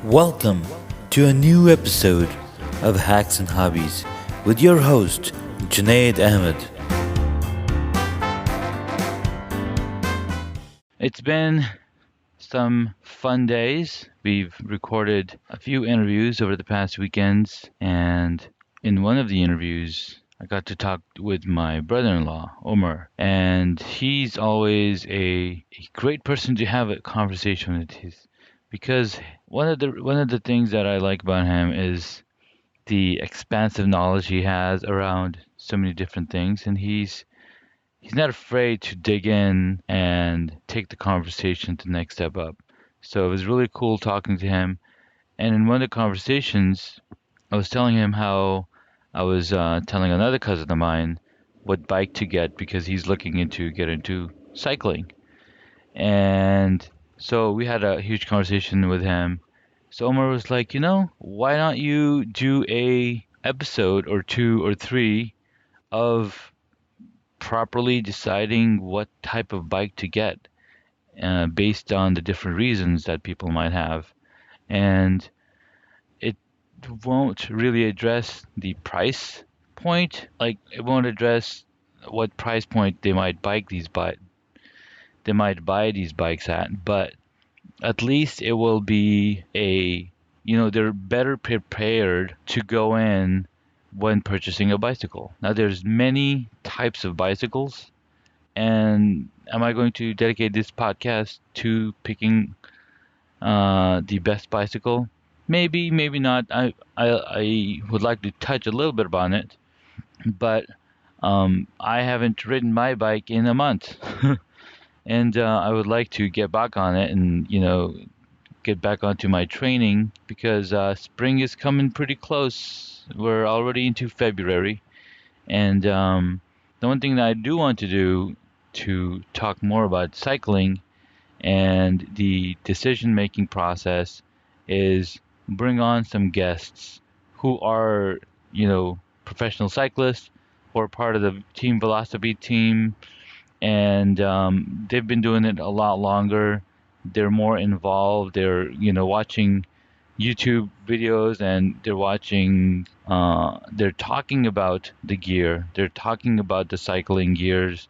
Welcome to a new episode of Hacks and Hobbies with your host, Junaid Ahmed. It's been some fun days. We've recorded a few interviews over the past weekends, and in one of the interviews, I got to talk with my brother-in-law, Omar, and he's always a great person to have a conversation with. Because one of the things that I like about him is the expansive knowledge he has around so many different things, and he's not afraid to dig in and take the conversation to the next step up. So it was really cool talking to him. And in one of the conversations, I was telling him how I was telling another cousin of mine what bike to get because he's looking into get into cycling. And so we had a huge conversation with him. So Omar was like, why don't you do a episode or two or three of properly deciding what type of bike to get based on the different reasons that people might have. And it won't really address the price point. Like it won't address what price point they might buy these bikes at, but at least it will be they're better prepared to go in when purchasing a bicycle. Now there's many types of bicycles, and am I going to dedicate this podcast to picking the best bicycle? Maybe, maybe not. I would like to touch a little bit upon it, but I haven't ridden my bike in a month, and I would like to get back on it and get back onto my training because spring is coming pretty close. We're already into February, and the one thing that I do want to do to talk more about cycling and the decision-making process is bring on some guests who are, professional cyclists who are part of the Team Velocity team, and they've been doing it a lot longer. They're more involved. They're watching YouTube videos and they're talking about the gear. They're talking about the cycling gears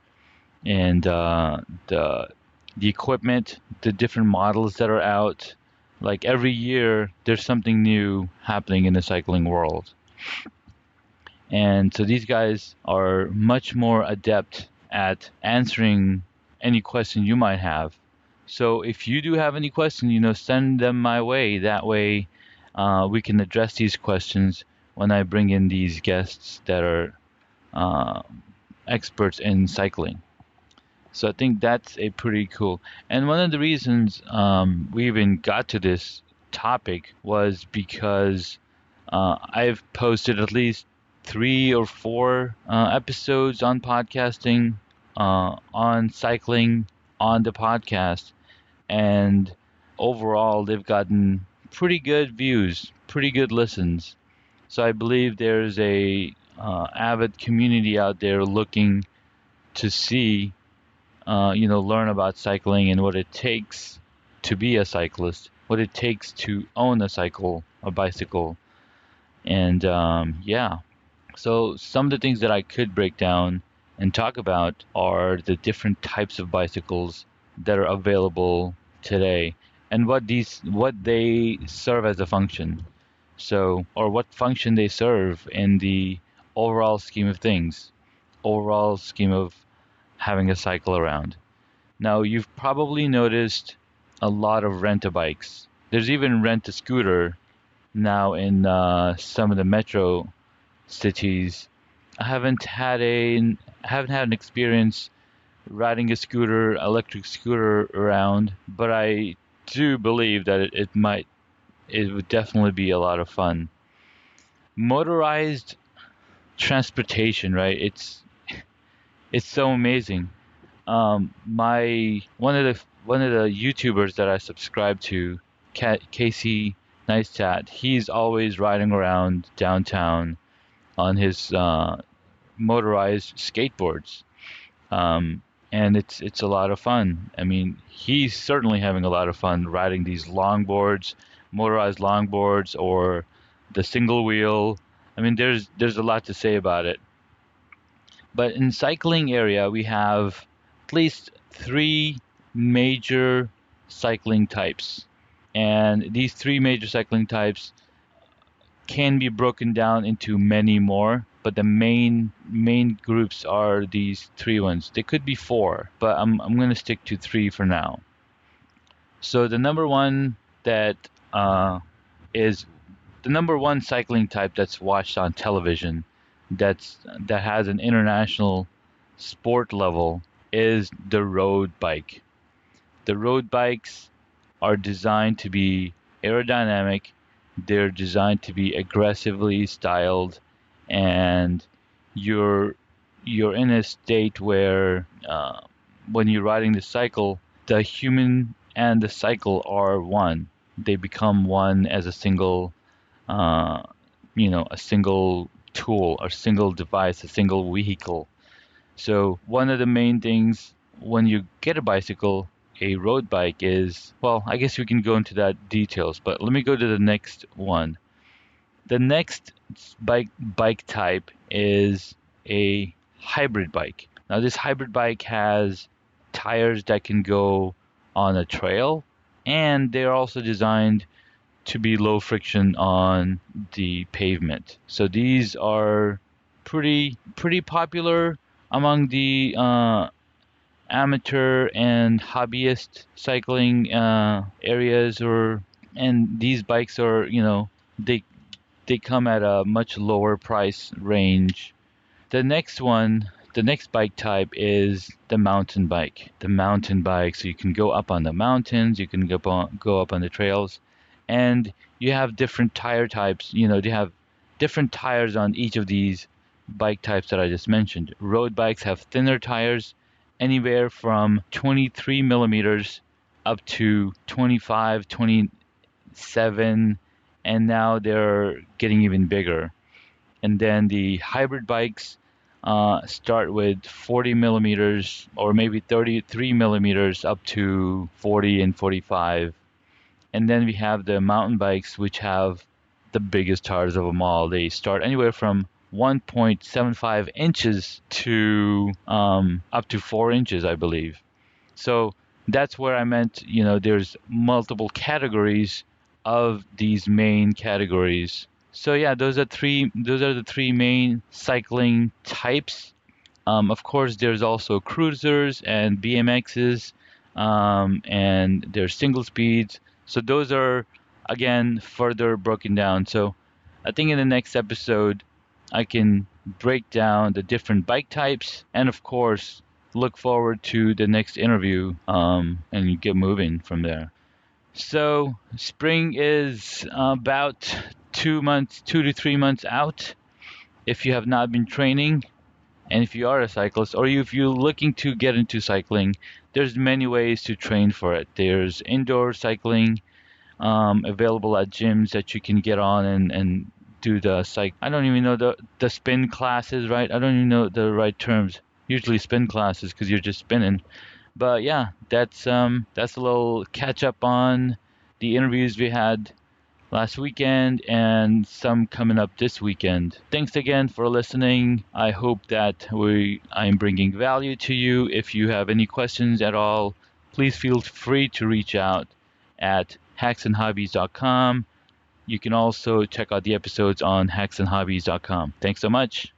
and the equipment, the different models that are out. Like every year, there's something new happening in the cycling world. And so these guys are much more adept at answering any question you might have. So if you do have any questions, send them my way. That way, we can address these questions when I bring in these guests that are uh, experts in cycling. So I think that's a pretty cool. And one of the reasons we even got to this topic was because I've posted at least 3 or 4 episodes on podcasting, on cycling, on the podcast, and overall they've gotten pretty good views, pretty good listens. So I believe there's a avid community out there looking to see, learn about cycling and what it takes to be a cyclist, what it takes to own a bicycle, and yeah. So some of the things that I could break down and talk about are the different types of bicycles that are available today and what they serve as a function. So, or what function they serve in the overall scheme of things, overall scheme of having a cycle around. Now, you've probably noticed a lot of rent-a-bikes. There's even rent-a-scooter now in some of the metro cities. I haven't had an experience riding a scooter, electric scooter around, but I do believe that it would definitely be a lot of fun. Motorized transportation, right? It's so amazing. My one of the YouTubers that I subscribe to, Casey Neistat, he's always riding around downtown on his motorized skateboards, and it's a lot of fun. I mean, he's certainly having a lot of fun riding these longboards motorized longboards or the single wheel. I mean, there's a lot to say about it. But in cycling area, we have at least three major cycling types. And these three major cycling types can be broken down into many more, but the main groups are these three ones. They could be four, but I'm going to stick to three for now. So the number one that is the number one cycling type that's watched on television, that has an international sport level, is the road bike. The road bikes are designed to be aerodynamic. They're designed to be aggressively styled, and you're you're in a state where when you're riding the cycle, the human and the cycle are one. They become one as a single, uh, a single tool, a single device, a single vehicle. So one of the main things when you get a bicycle, a road bike is, well, I guess we can go into that details, but let me go to the next one. The next bike type is a hybrid bike. Now this hybrid bike has tires that can go on a trail, and they're also designed to be low friction on the pavement. So these are pretty popular among the amateur and hobbyist cycling areas, and these bikes are, they they come at a much lower price range. The next bike type is the mountain bike. The mountain bike, so you can go up on the mountains, you can go up on the trails, and you have different tire types. They have different tires on each of these bike types that I just mentioned. Road bikes have thinner tires, anywhere from 23 millimeters up to 25, 27, and now they're getting even bigger. And then the hybrid bikes start with 40 millimeters or maybe 33 millimeters up to 40 and 45. And then we have the mountain bikes, which have the biggest tires of them all. They start anywhere from 1.75 inches to up to 4 inches, I believe. So that's where I meant, there's multiple categories of these main categories. So yeah, those are the three main cycling types. Of course, there's also cruisers and BMXs, and there's single speeds. So those are, again, further broken down. So I think in the next episode, I can break down the different bike types, and of course, look forward to the next interview, and get moving from there. So spring is about 2 to 3 months out. If you have not been training, and if you are a cyclist, or if you're looking to get into cycling, there's many ways to train for it. There's indoor cycling available at gyms that you can get on and do the I don't even know the spin classes, right? I don't even know the right terms. Usually spin classes because you're just spinning. But yeah, that's a little catch up on the interviews we had last weekend and some coming up this weekend. Thanks again for listening. I hope that I'm bringing value to you. If you have any questions at all, please feel free to reach out at hacksandhobbies.com. You can also check out the episodes on hacksandhobbies.com. Thanks so much.